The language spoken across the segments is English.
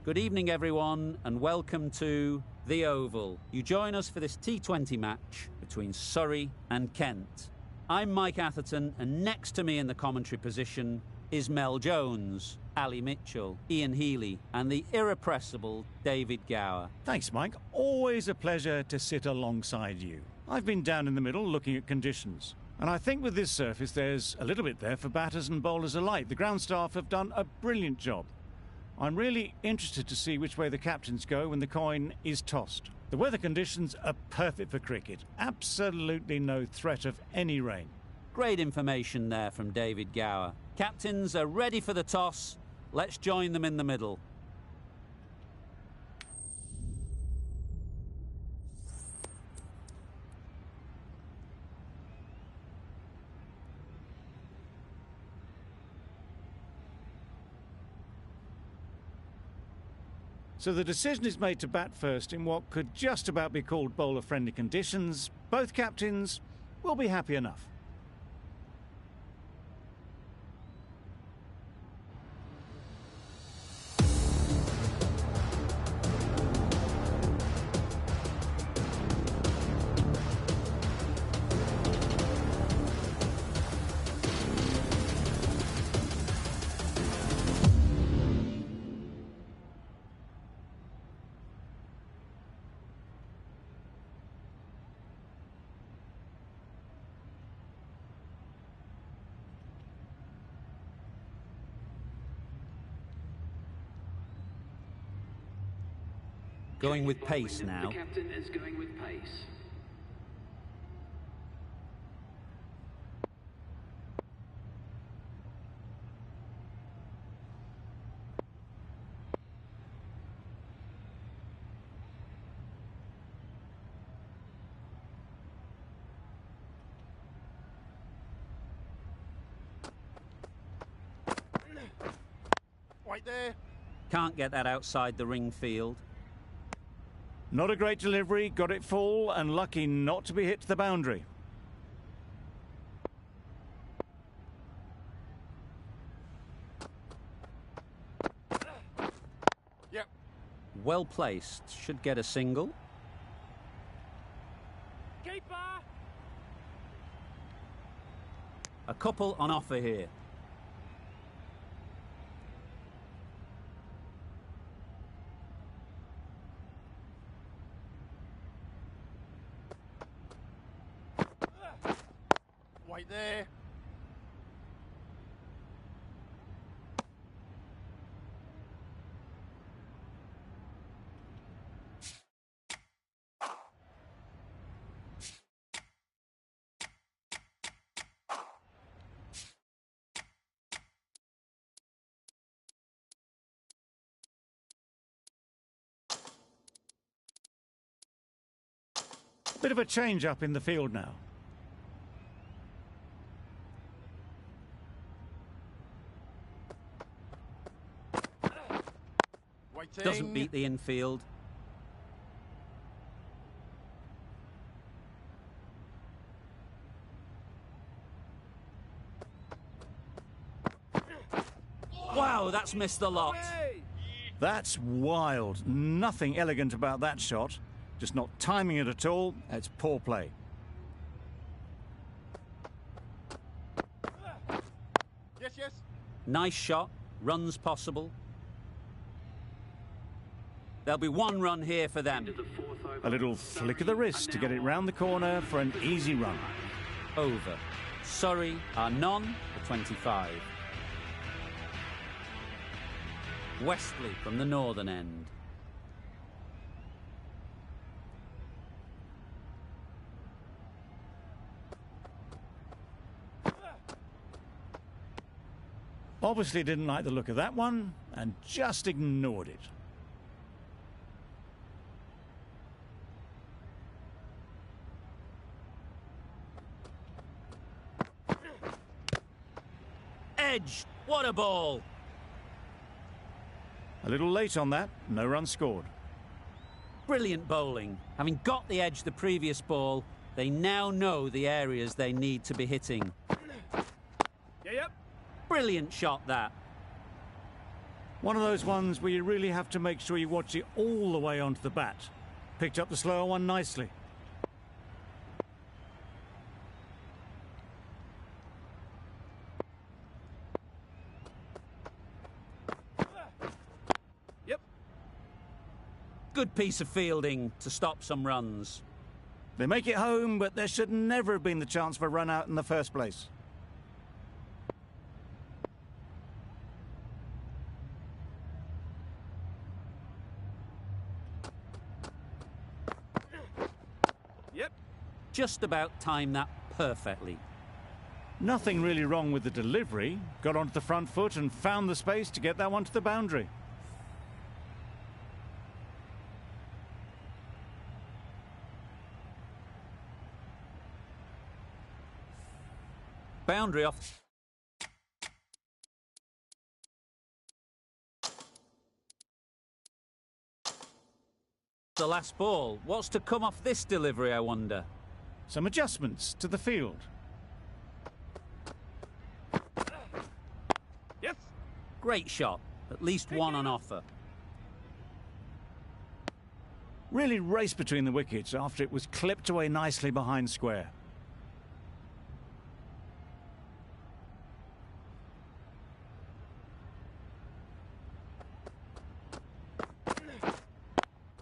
Good evening, everyone, and welcome to The Oval. You join us for this T20 match between Surrey and Kent. I'm Mike Atherton, and next to me in the commentary position is Mel Jones, Ali Mitchell, Ian Healy, and the irrepressible David Gower. Thanks, Mike. Always a pleasure to sit alongside you. I've been down in the middle looking at conditions. And I think with this surface, there's a little bit there for batters and bowlers alike. The ground staff have done a brilliant job. I'm really interested to see which way the captains go when the coin is tossed. The weather conditions are perfect for cricket. Absolutely no threat of any rain. Great information there from David Gower. Captains are ready for the toss. Let's join them in the middle. So the decision is made to bat first in what could just about be called bowler-friendly conditions. Both captains will be happy enough. Going with pace now. The captain is going with pace. Right there. Can't get that outside the ring field. Not a great delivery, got it full and lucky not to be hit to the boundary. Yep. Well placed. Should get a single. Keeper! A couple on offer here. Right there. Bit of a change up in the field now. Doesn't beat the infield. Wow, that's missed the lot. That's wild. Nothing elegant about that shot. Just not timing it at all. It's poor play. Yes, yes. Nice shot. Runs possible. There'll be one run here for them. A little flick of the wrist to get it round the corner for an easy run. Over. Surrey are none for 25. Westley from the northern end. Obviously didn't like the look of that one and just ignored it. Edge. What a ball. A little late on that, no run scored. Brilliant bowling. Having got the edge the previous ball, they now know the areas they need to be hitting. Yep. Brilliant shot, that. One of those ones where you really have to make sure you watch it all the way onto the bat. Picked up the slower one nicely. Yep. Good piece of fielding to stop some runs. They make it home, but there should never have been the chance for a run out in the first place. Yep. Just about timed that perfectly. Nothing really wrong with the delivery. Got onto the front foot and found the space to get that one to the boundary. Boundary off. The last ball. What's to come off this delivery, I wonder? Some adjustments to the field. Yes. Great shot. At least one on offer. Really raced between the wickets after it was clipped away nicely behind square.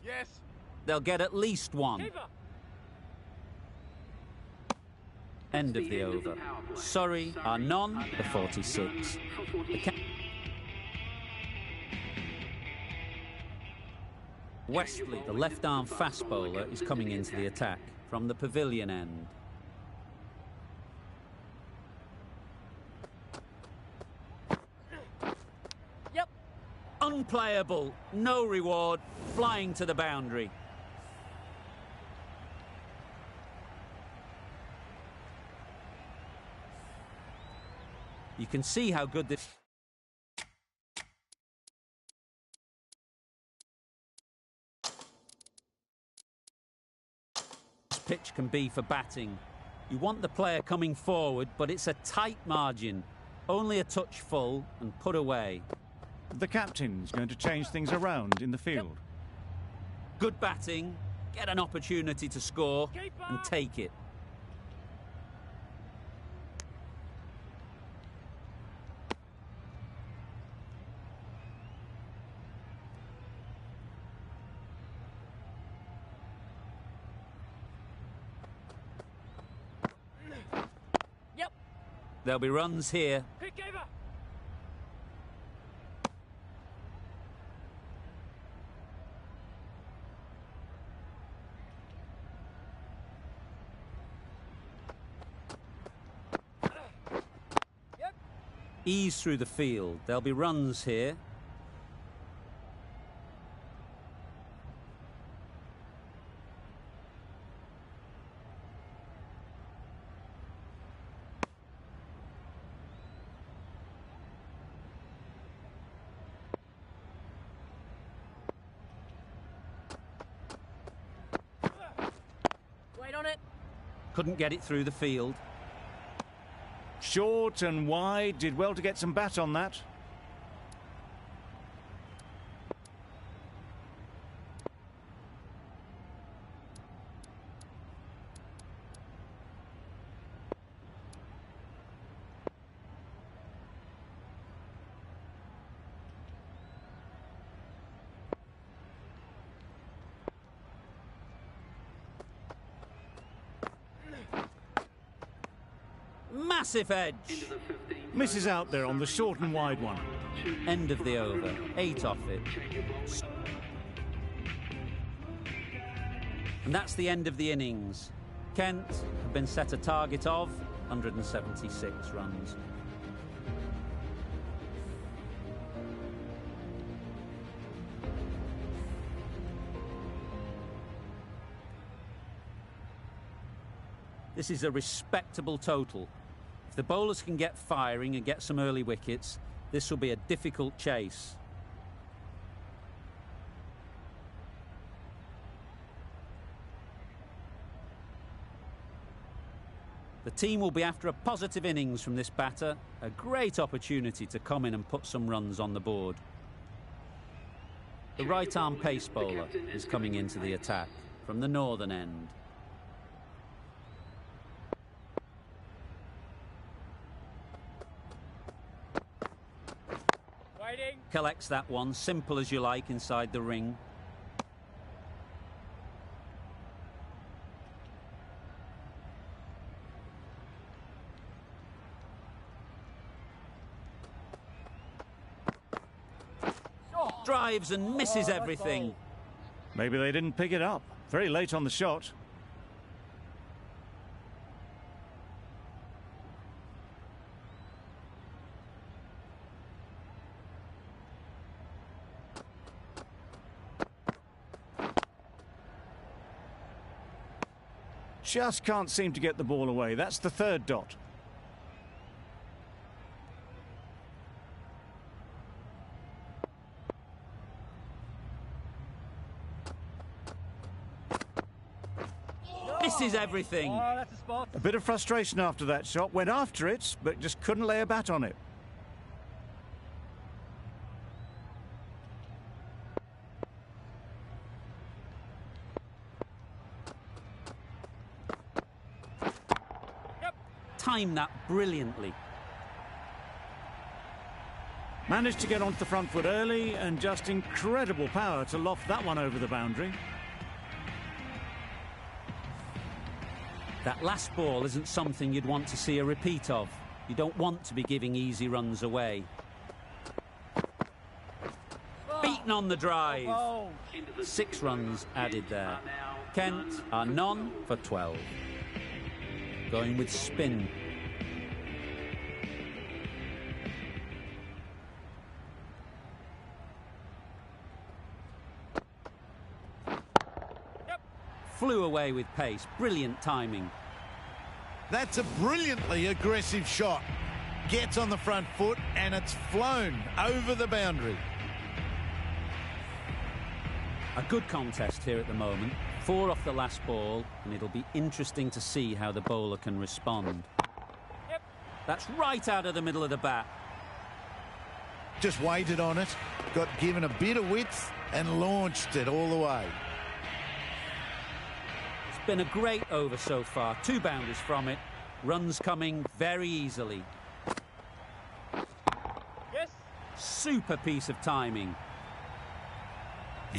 Yes. They'll get at least one. Keeper. End of the over. Surrey are none the 46. Westley, the left-arm fast bowler, is coming into the attack from the pavilion end. Yep. Unplayable, no reward, flying to the boundary. You can see how good this pitch can be for batting. You want the player coming forward, but it's a tight margin. Only a touch full and put away. The captain's going to change things around in the field. Good batting, get an opportunity to score and take it. Yep. There'll be runs here. Pick over. Ease through the field. There'll be runs here. Wait on it. Couldn't get it through the field. Short and wide, did well to get some bat on that. Massive edge. Misses out there on the short and wide one. End of the over. 8 off it. And that's the end of the innings. Kent have been set a target of 176 runs. This is a respectable total. If the bowlers can get firing and get some early wickets, this will be a difficult chase. The team will be after a positive innings from this batter, a great opportunity to come in and put some runs on the board. The right-arm pace bowler is coming into the attack from the northern end. Waiting. Collects that one, simple as you like, inside the ring. Drives and misses everything. Maybe they didn't pick it up. Very late on the shot. Just can't seem to get the ball away. That's the third dot. Misses everything. Oh, that's a spot. A bit of frustration after that shot. Went after it, but just couldn't lay a bat on it. Yep. Timed that brilliantly. Managed to get onto the front foot early and just incredible power to loft that one over the boundary. That last ball isn't something you'd want to see a repeat of. You don't want to be giving easy runs away. Beaten on the drive. Oh. 6 runs added there. Kent are none for 12. Going with spin. Flew away with pace. Brilliant timing. That's a brilliantly aggressive shot. Gets on the front foot and it's flown over the boundary. A good contest here at the moment. 4 off the last ball, and it'll be interesting to see how the bowler can respond. Yep. That's right out of the middle of the bat. Just waited on it, got given a bit of width and launched it all the way. It's been a great over so far. 2 boundaries from it. Runs coming very easily. Yes. Super piece of timing.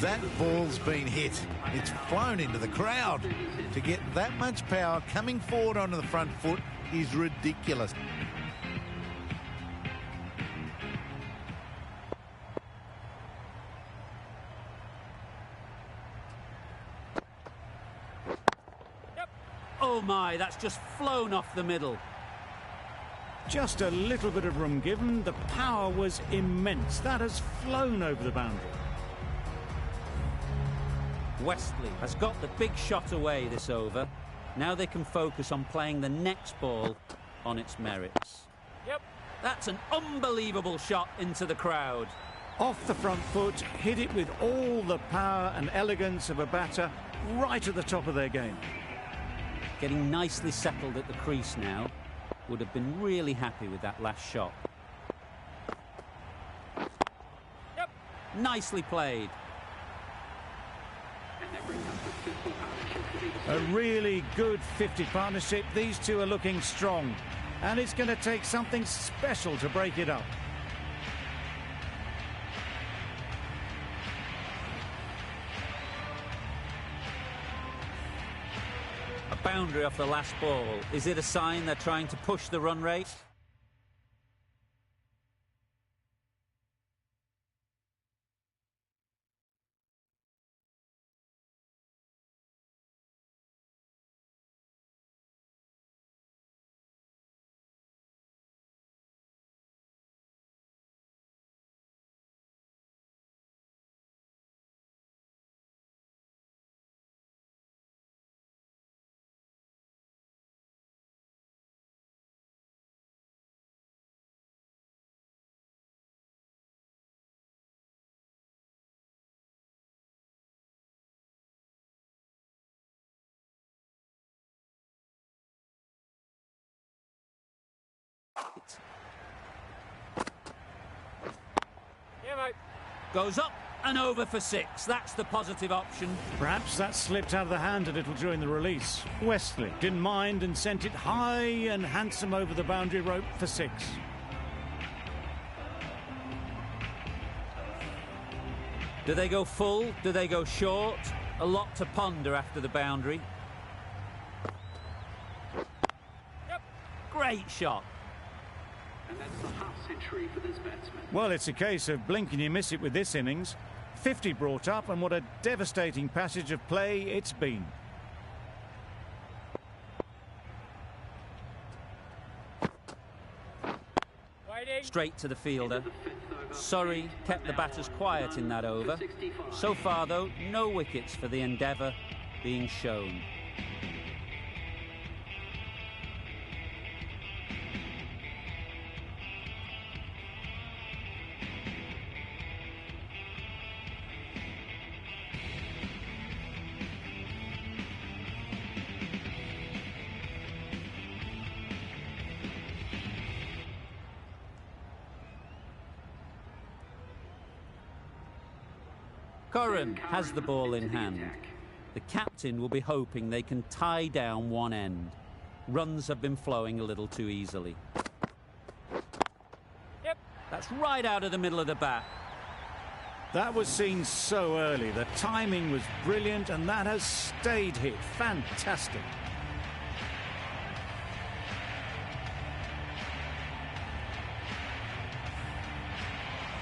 That ball's been hit. It's flown into the crowd. To get that much power coming forward onto the front foot is ridiculous. Yep. Oh my, that's just flown off the middle. Just a little bit of room given. The power was immense. That has flown over the boundary. Wesley has got the big shot away this over. Now they can focus on playing the next ball on its merits. Yep. That's an unbelievable shot into the crowd. Off the front foot, hit it with all the power and elegance of a batter right at the top of their game. Getting nicely settled at the crease now. Would have been really happy with that last shot. Yep. Nicely played. A really good 50 partnership. These two are looking strong, and it's going to take something special to break it up. A boundary off the last ball. Is it a sign they're trying to push the run rate? Yeah, mate. Goes up And over for 6. That's the positive option. Perhaps that slipped out of the hand a little during the release. Westley didn't mind and sent it high and handsome over the boundary rope for 6. Do they go full? Do they go short? A lot to ponder after the boundary. Yep. Great shot. And that's the half century for this batsman. Well, it's a case of blink and you miss it with this innings. 50 brought up, and what a devastating passage of play it's been. Waiting. Straight to the fielder. Surrey kept the batters quiet in that over. So far, though, no wickets for the endeavour being shown. Curran has the ball in hand. The captain will be hoping they can tie down one end. Runs have been flowing a little too easily. Yep. That's right out of the middle of the bat. That was seen so early. The timing was brilliant, and that has stayed hit. Fantastic.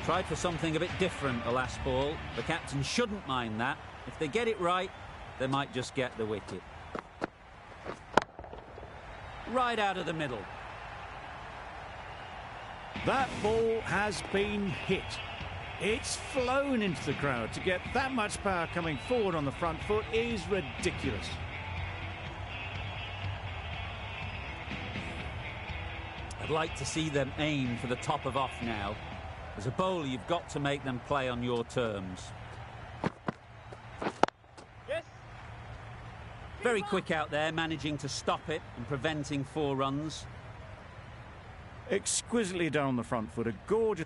Tried for something a bit different the last ball. The captain shouldn't mind that. If they get it right, they might just get the wicket. Right out of the middle. That ball has been hit. It's flown into the crowd. To get that much power coming forward on the front foot is ridiculous. I'd like to see them aim for the top of off now. As a bowler, you've got to make them play on your terms. Yes. Very quick out there, managing to stop it and preventing 4 runs. Exquisitely done on the front foot. A gorgeous...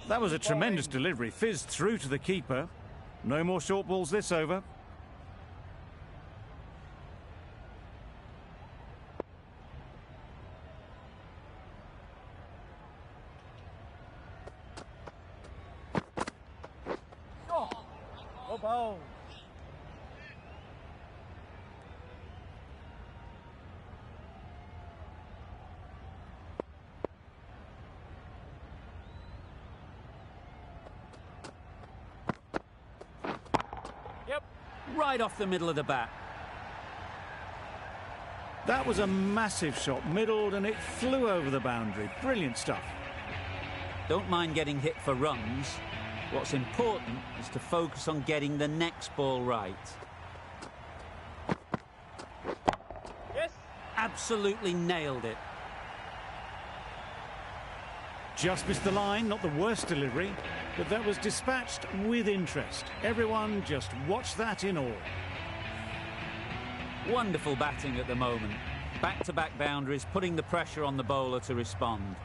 That was a tremendous delivery. Fizzed through to the keeper. No more short balls this over. Oh, ball. Yep. Right off the middle of the bat. That was a massive shot, middled, and it flew over the boundary. Brilliant stuff. Don't mind getting hit for runs. What's important is to focus on getting the next ball right. Yes. Absolutely nailed it. Just missed the line, not the worst delivery, but that was dispatched with interest. Everyone just watched that in awe. Wonderful batting at the moment. Back-to-back boundaries, putting the pressure on the bowler to respond.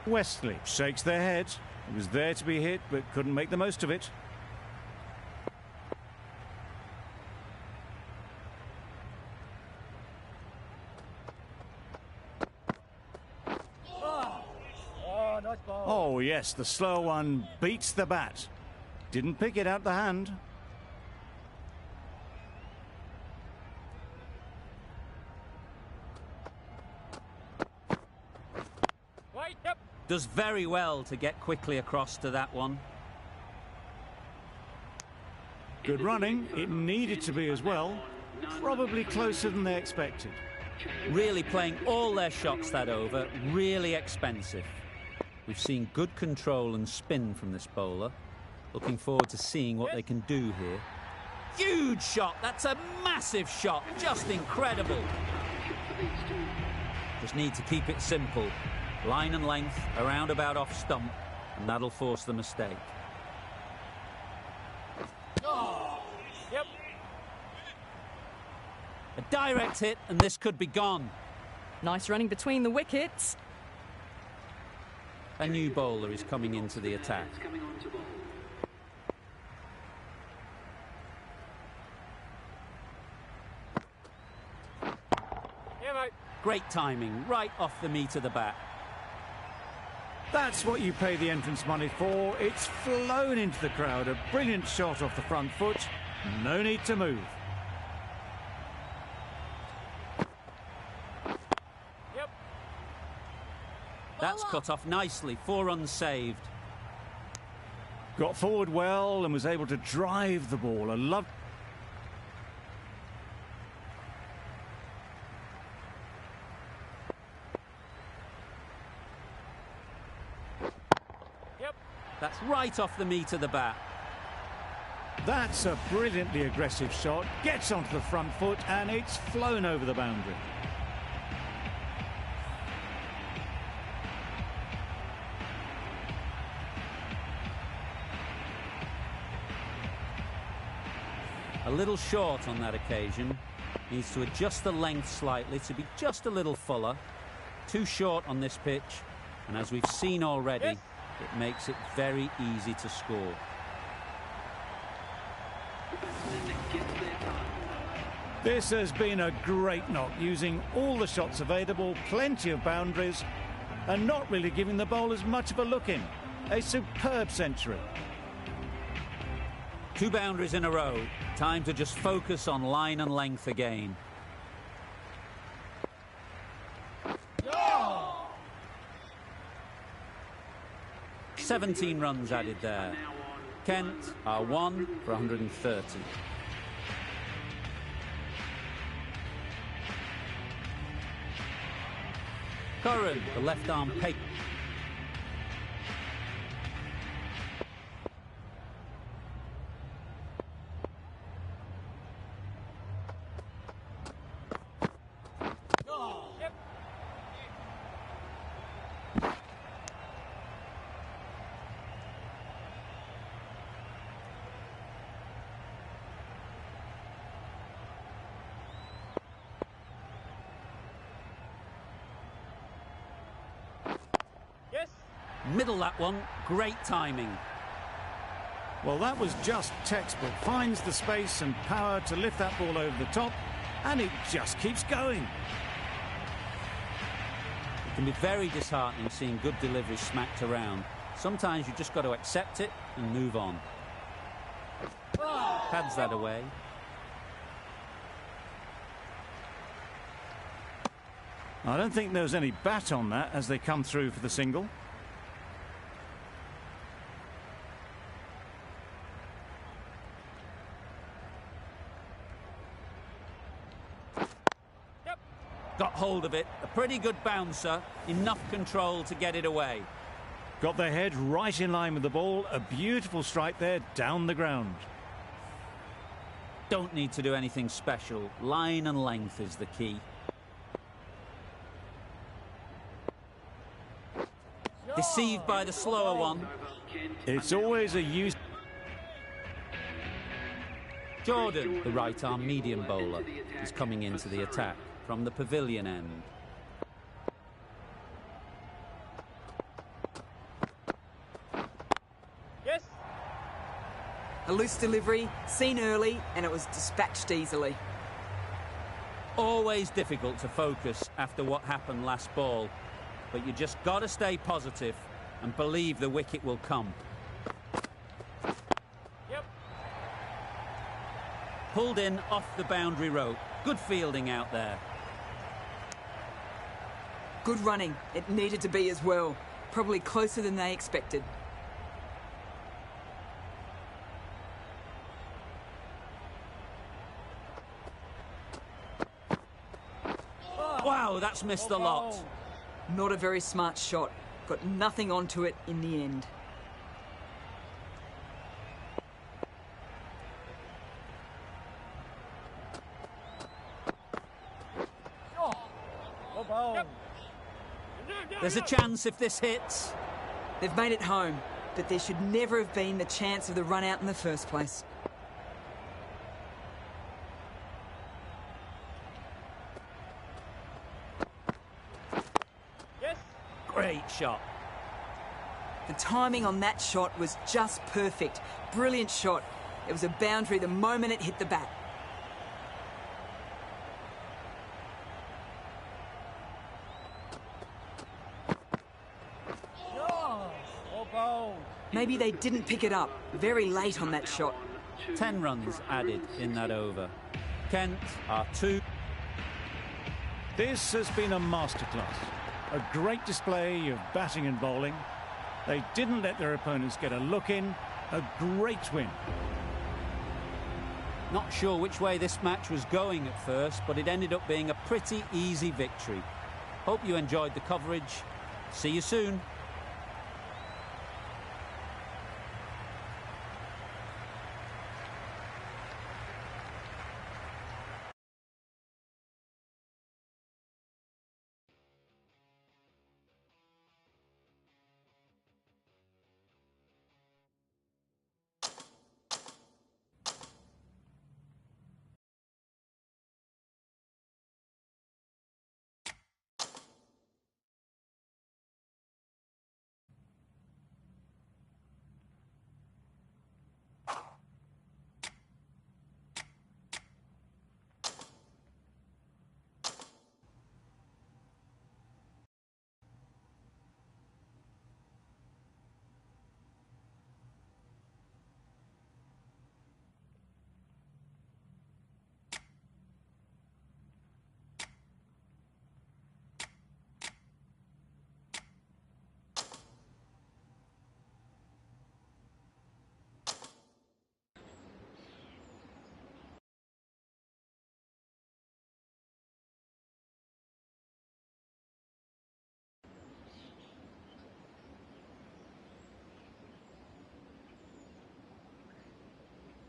Westley shakes their head. It was there to be hit, but couldn't make the most of it. Oh, nice ball. Oh, yes, the slow one beats the bat. Didn't pick it out the hand. Wait, yep. Does very well to get quickly across to that one. Good running. It needed to be as well. Probably closer than they expected. Really playing all their shots that over. Really expensive. We've seen good control and spin from this bowler. Looking forward to seeing what they can do here. Huge shot. That's a massive shot. Just incredible. Just need to keep it simple. Line and length, around about off stump, and that'll force the mistake. Yep. A direct hit, and this could be gone. Nice running between the wickets. A new bowler is coming into the attack. Coming on to bowl. Yeah, mate. Great timing, right off the meat of the bat. That's what you pay the entrance money for. It's flown into the crowd. A brilliant shot off the front foot. No need to move. Yep. That's cut off nicely, 4 runs saved. Got forward well and was able to drive the ball. A love. Yep. That's right off the meat of the bat. That's a brilliantly aggressive shot. Gets onto the front foot and it's flown over the boundary. A little short on that occasion. Needs to adjust the length slightly to be just a little fuller. Too short on this pitch, and as we've seen already, Yes. it makes it very easy to score. This has been a great knock, using all the shots available, plenty of boundaries, and not really giving the bowlers much of a look in. A superb century. 2 boundaries in a row. Time to just focus on line and length again. Yeah. 17 runs added there. Kent are 1 for 130. Curran, the left arm pace. Yep. Yes. Middle that one, great timing. Well, that was just textbook. Finds the space and power to lift that ball over the top, and it just keeps going. It can be very disheartening seeing good deliveries smacked around. Sometimes you just got to accept it and move on. Pads that away. I don't think there was any bat on that as they come through for the single. Yep. Got hold of it. A pretty good bouncer. Enough control to get it away. Got their head right in line with the ball. A beautiful strike there down the ground. Don't need to do anything special. Line and length is the key. Deceived by the slower one. It's always a use. Jordan, the right arm medium bowler, is coming into the attack from the pavilion end. Yes. A loose delivery, seen early, and it was dispatched easily. Always difficult to focus after what happened last ball, but you just got to stay positive and believe the wicket will come. Yep. Pulled in off the boundary rope. Good fielding out there. Good running. It needed to be as well. Probably closer than they expected. Wow, that's missed a lot. Not a very smart shot. Got nothing onto it in the end. There's a chance if this hits. They've made it home, but there should never have been the chance of the run out in the first place. Yes. Great shot. The timing on that shot was just perfect. Brilliant shot. It was a boundary the moment it hit the bat. Maybe they didn't pick it up very late on that shot. 10 runs added in that over. Kent are 2. This has been a masterclass. A great display of batting and bowling. They didn't let their opponents get a look in. A great win. Not sure which way this match was going at first, but it ended up being a pretty easy victory. Hope you enjoyed the coverage. See you soon.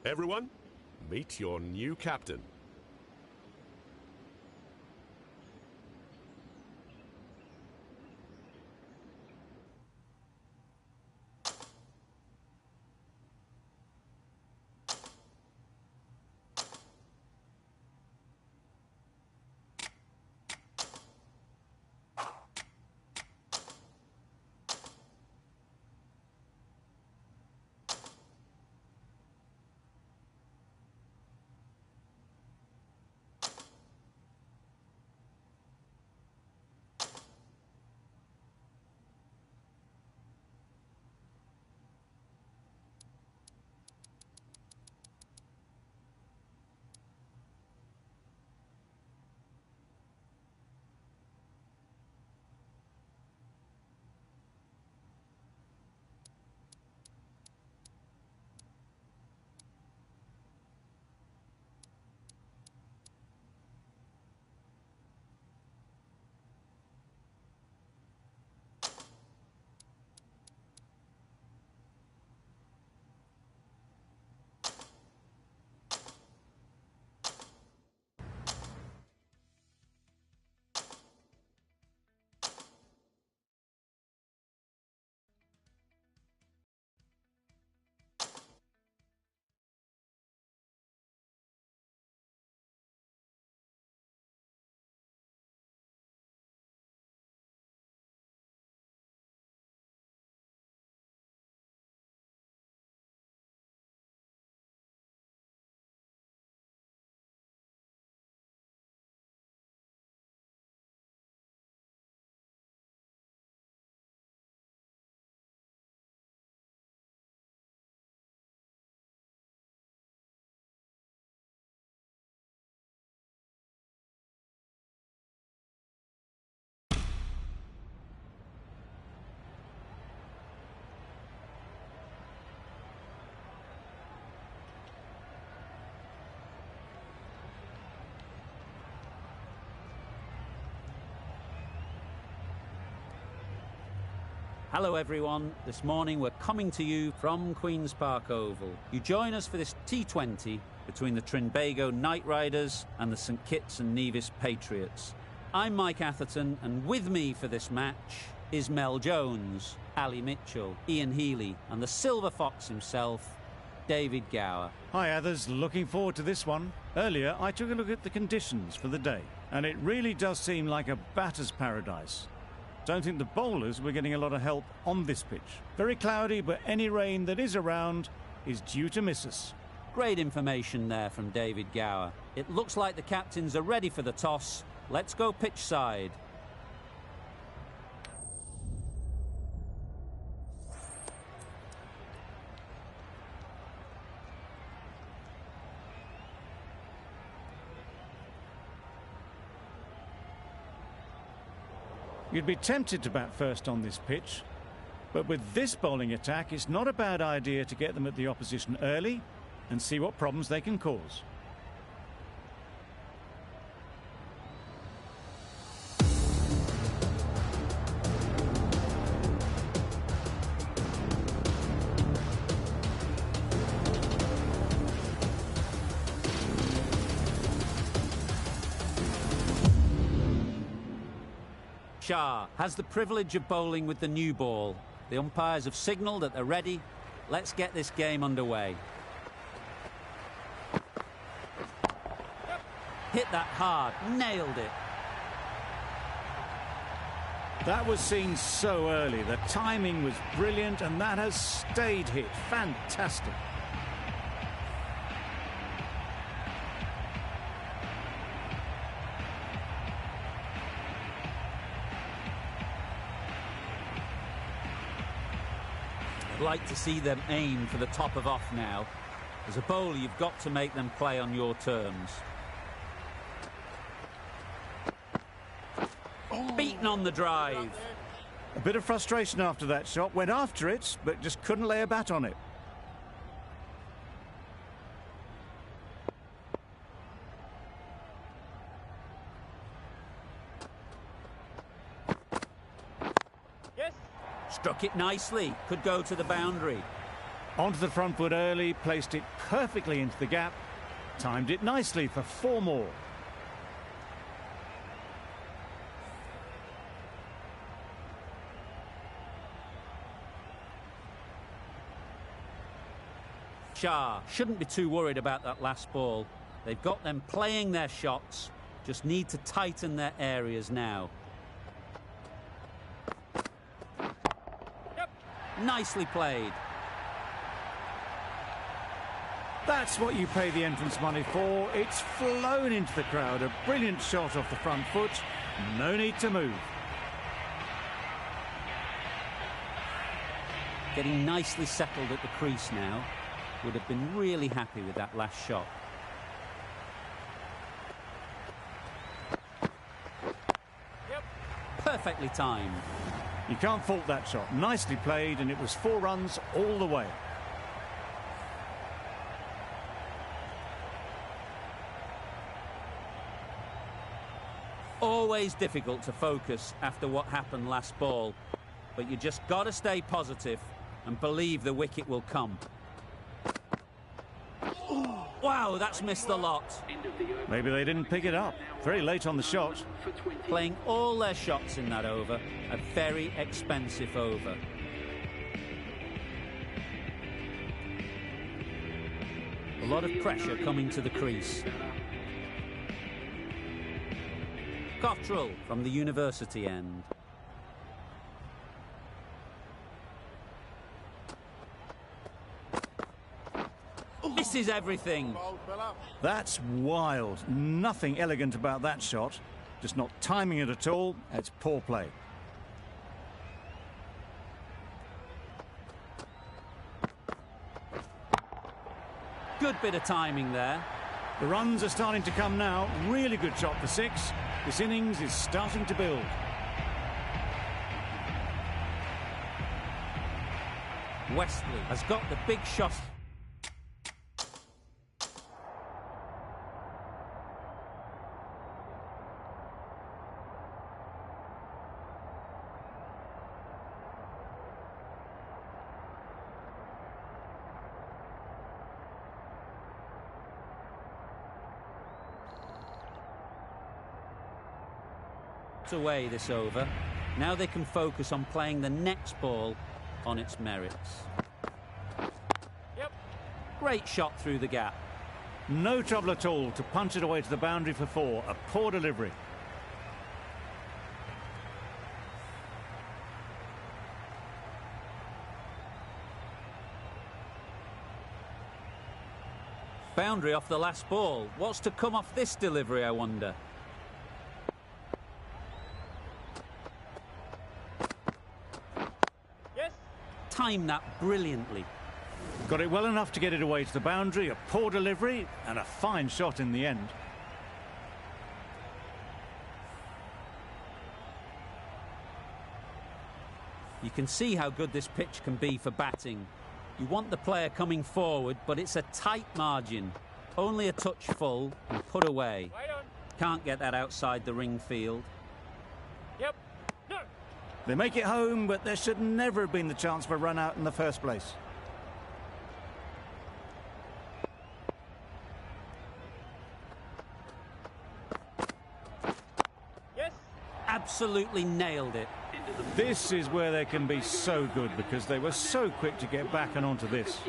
Everyone, meet your new captain. Hello everyone, this morning we're coming to you from Queen's Park Oval. You join us for this T20 between the Trinbago Knight Riders and the St Kitts and Nevis Patriots. I'm Mike Atherton, and with me for this match Ismail Jones, Ali Mitchell, Ian Healy, and the Silver Fox himself, David Gower. Hi others, looking forward to this one. Earlier I took a look at the conditions for the day, and it really does seem like a batter's paradise. Don't think the bowlers were getting a lot of help on this pitch. Very cloudy, but any rain that is around is due to miss us. Great information there from David Gower. It looks like the captains are ready for the toss. Let's go pitch side. You'd be tempted to bat first on this pitch, but with this bowling attack, it's not a bad idea to get them at the opposition early and see what problems they can cause. Shah has the privilege of bowling with the new ball. The umpires have signalled that they're ready. Let's get this game underway. Hit that hard, nailed it. That was seen so early. The timing was brilliant, and that has stayed hit. Fantastic. I'd like to see them aim for the top of off now. As a bowler, you've got to make them play on your terms. Beaten on the drive. A bit of frustration after that shot. Went after it, but just couldn't lay a bat on it. Yes. Struck it nicely. Could go to the boundary. Onto the front foot early, placed it perfectly into the gap. Timed it nicely for 4 more. Shah shouldn't be too worried about that last ball. They've got them playing their shots. Just need to tighten their areas now. Yep. Nicely played. That's what you pay the entrance money for. It's flown into the crowd. A brilliant shot off the front foot. No need to move. Getting nicely settled at the crease now. Would have been really happy with that last shot. Yep. Perfectly timed. You can't fault that shot. Nicely played, and it was 4 runs all the way. Always difficult to focus after what happened last ball, but you just got to stay positive and believe the wicket will come. Wow, that's missed the lot. Maybe they didn't pick it up. Very late on the shot. Playing all their shots in that over. A very expensive over. A lot of pressure coming to the crease. Cottrell from the university end. Misses everything. That's wild. Nothing elegant about that shot. Just not timing it at all. It's poor play. Good bit of timing there. The runs are starting to come now. Really good shot for 6. This innings is starting to build. Wesley has got the big shot. Away this over. Now they can focus on playing the next ball on its merits. Yep. Great shot through the gap. No trouble at all to punch it away to the boundary for 4. A poor delivery. Boundary off the last ball. What's to come off this delivery, I wonder? Yes. Timed that brilliantly. Got it well enough to get it away to the boundary. A poor delivery and a fine shot in the end. You can see how good this pitch can be for batting. You want the player coming forward, but it's a tight margin. Only a touch full and put away. Right on. Can't get that outside the ring field. Yep. No. They make it home, but there should never have been the chance for a run out in the first place. Yes. Absolutely nailed it. This is where they can be so good because they were so quick to get back and onto this.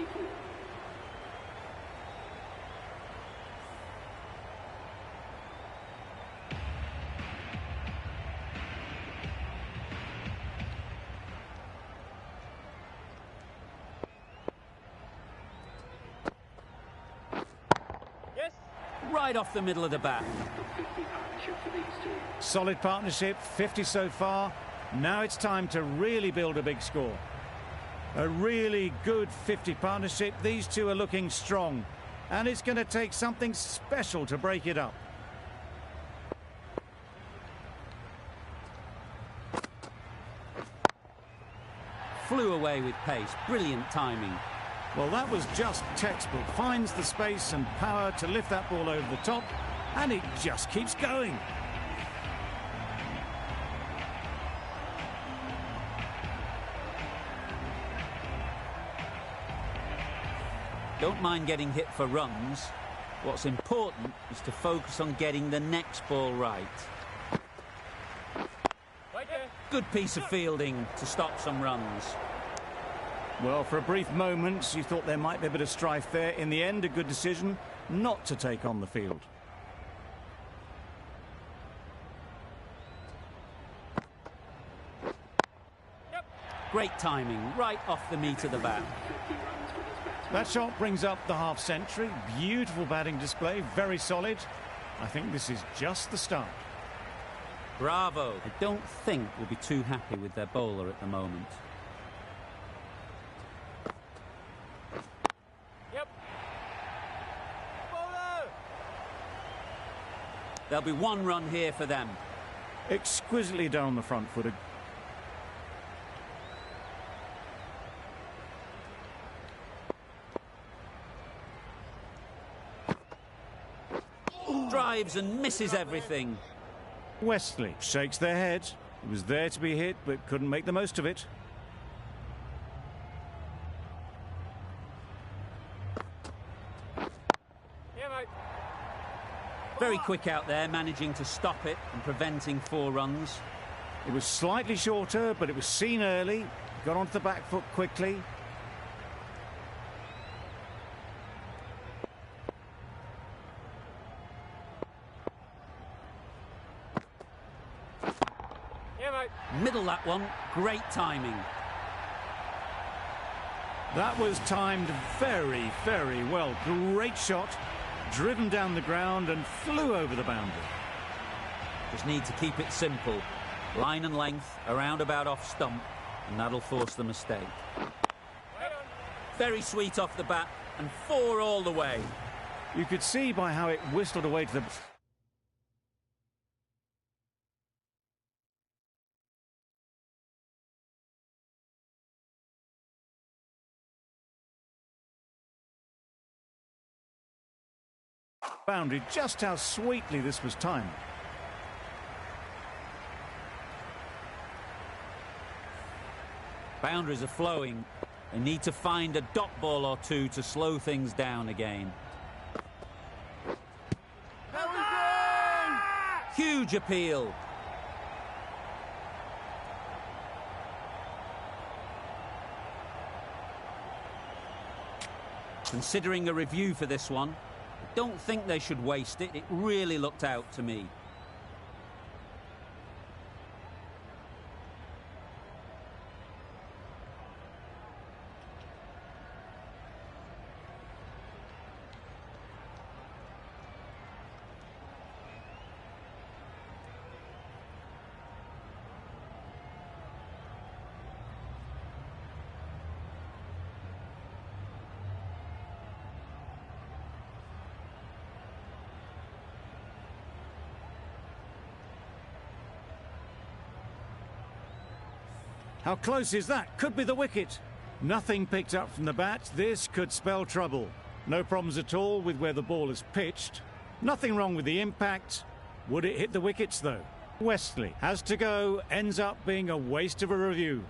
Yes. Right off the middle of the bat. Solid partnership, 50 so far. Now it's time to really build a big score. A really good 50 partnership. These two are looking strong. And it's going to take something special to break it up. Flew away with pace. Brilliant timing. Well, that was just textbook. Finds the space and power to lift that ball over the top. And it just keeps going. Don't mind getting hit for runs. What's important is to focus on getting the next ball right. Right there. Good piece of fielding to stop some runs. Well, for a brief moment, you thought there might be a bit of strife there. In the end, a good decision not to take on the field. Yep. Great timing, right off the meat of the bat. That shot brings up the half-century. Beautiful batting display, very solid. I think this is just the start. Bravo. I don't think we'll be too happy with their bowler at the moment. Yep. Bowler. There'll be 1 run here for them. Exquisitely done on the front footer. Drives and misses everything. Wesley shakes their head. He was there to be hit, but couldn't make the most of it. Yeah, mate. Very quick out there, managing to stop it and preventing 4 runs. It was slightly shorter, but it was seen early. Got onto the back foot quickly. Yeah, mate. Middle that one, great timing. That was timed very, very well. Great shot. Driven down the ground and flew over the boundary. Just need to keep it simple. Line and length, around about off stump, and that'll force the mistake. Right on. Very sweet off the bat, and 4 all the way. You could see by how it whistled away to the... boundary, just how sweetly this was timed. Boundaries are flowing. They need to find a dot ball or 2 to slow things down again. Huge appeal. Considering a review for this one, I don't think they should waste it. It really looked out to me. How close is that? Could be the wicket. Nothing picked up from the bat. This could spell trouble. No problems at all with where the ball is pitched. Nothing wrong with the impact. Would it hit the wickets, though? Westley has to go. Ends up being a waste of a review.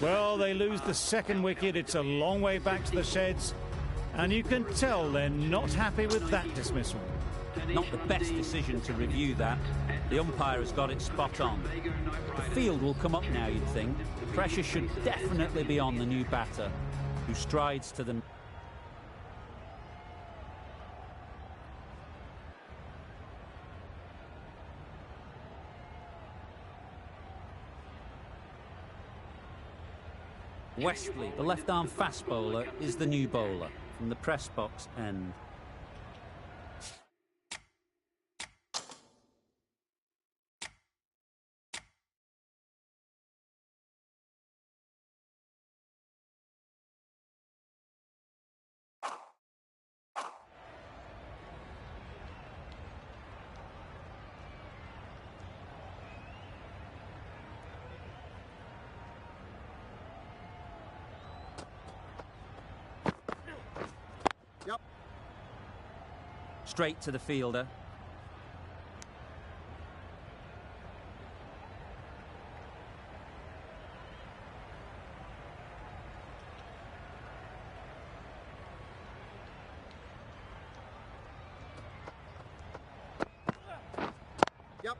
Well, they lose the second wicket. It's a long way back to the sheds. And you can tell they're not happy with that dismissal. Not the best decision to review that. The umpire has got it spot on. The field will come up now, you'd think. The pressure should definitely be on the new batter, who strides to the... Westley, the left-arm fast bowler, is the new bowler from the press box end. Straight to the fielder. Yep.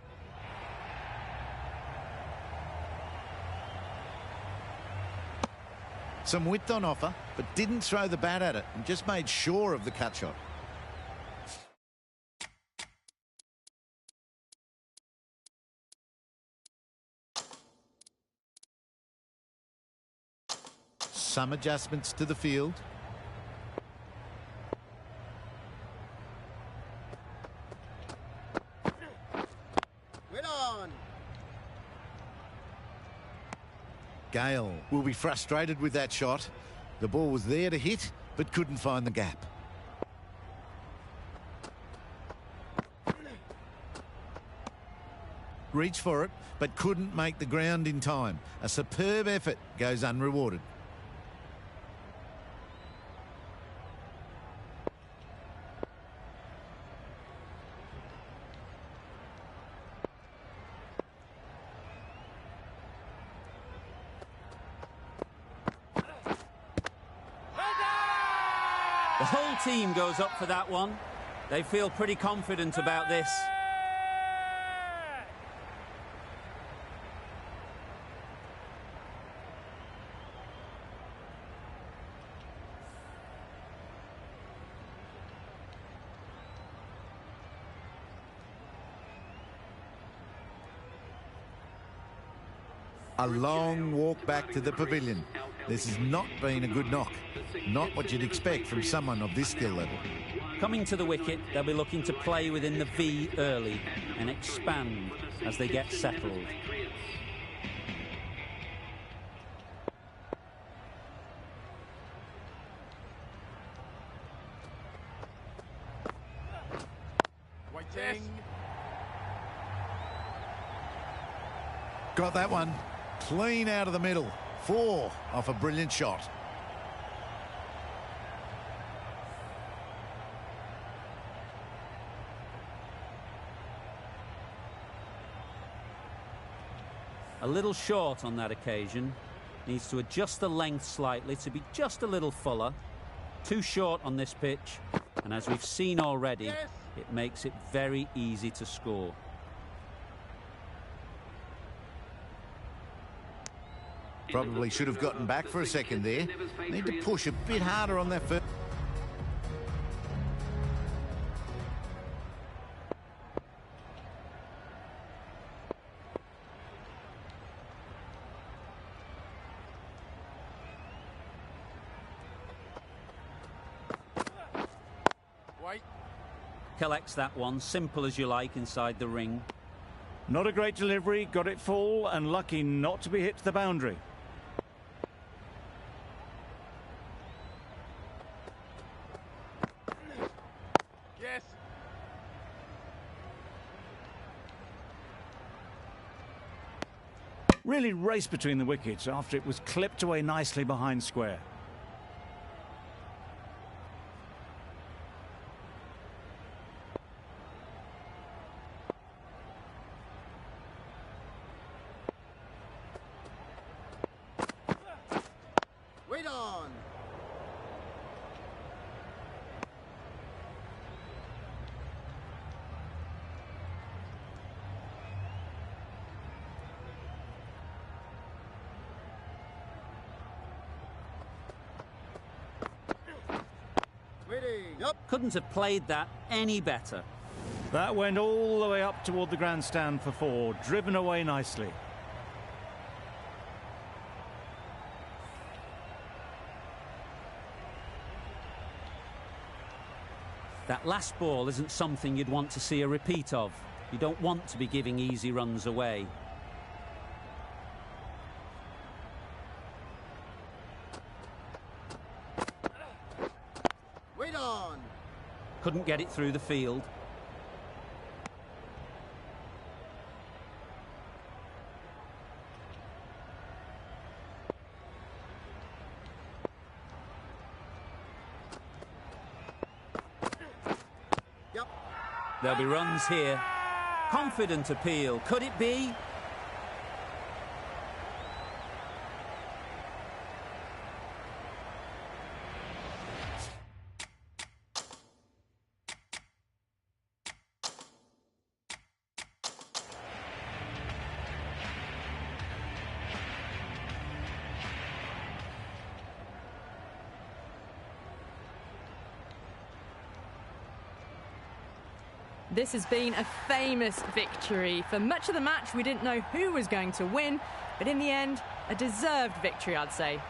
Some width on offer, but didn't throw the bat at it and just made sure of the cut shot. Some adjustments to the field. Went on. Gale will be frustrated with that shot. The ball was there to hit, but couldn't find the gap. Reached for it, but couldn't make the ground in time. A superb effort goes unrewarded. The whole team goes up for that one. They feel pretty confident about this. A long walk back to the pavilion. This has not been a good knock. Not what you'd expect from someone of this skill level. Coming to the wicket, they'll be looking to play within the V early and expand as they get settled. Yes. Got that one. Clean out of the middle. 4 off a brilliant shot. A little short on that occasion. Needs to adjust the length slightly to be just a little fuller. Too short on this pitch. And as we've seen already, it makes it very easy to score. Probably should have gotten back for a second there. Need to push a bit harder on that first. Wait. Collects that one, simple as you like, inside the ring. Not a great delivery, got it full, and lucky not to be hit to the boundary. Yes. Really raced between the wickets after it was clipped away nicely behind square. Wait on. Waiting. Up. Couldn't have played that any better. That went all the way up toward the grandstand for 4, driven away nicely. That last ball isn't something you'd want to see a repeat of. You don't want to be giving easy runs away. Wait on. Couldn't get it through the field. Yep. There'll be runs here. Confident appeal. Could it be? This has been a famous victory. For much of the match, we didn't know who was going to win, but in the end, a deserved victory, I'd say.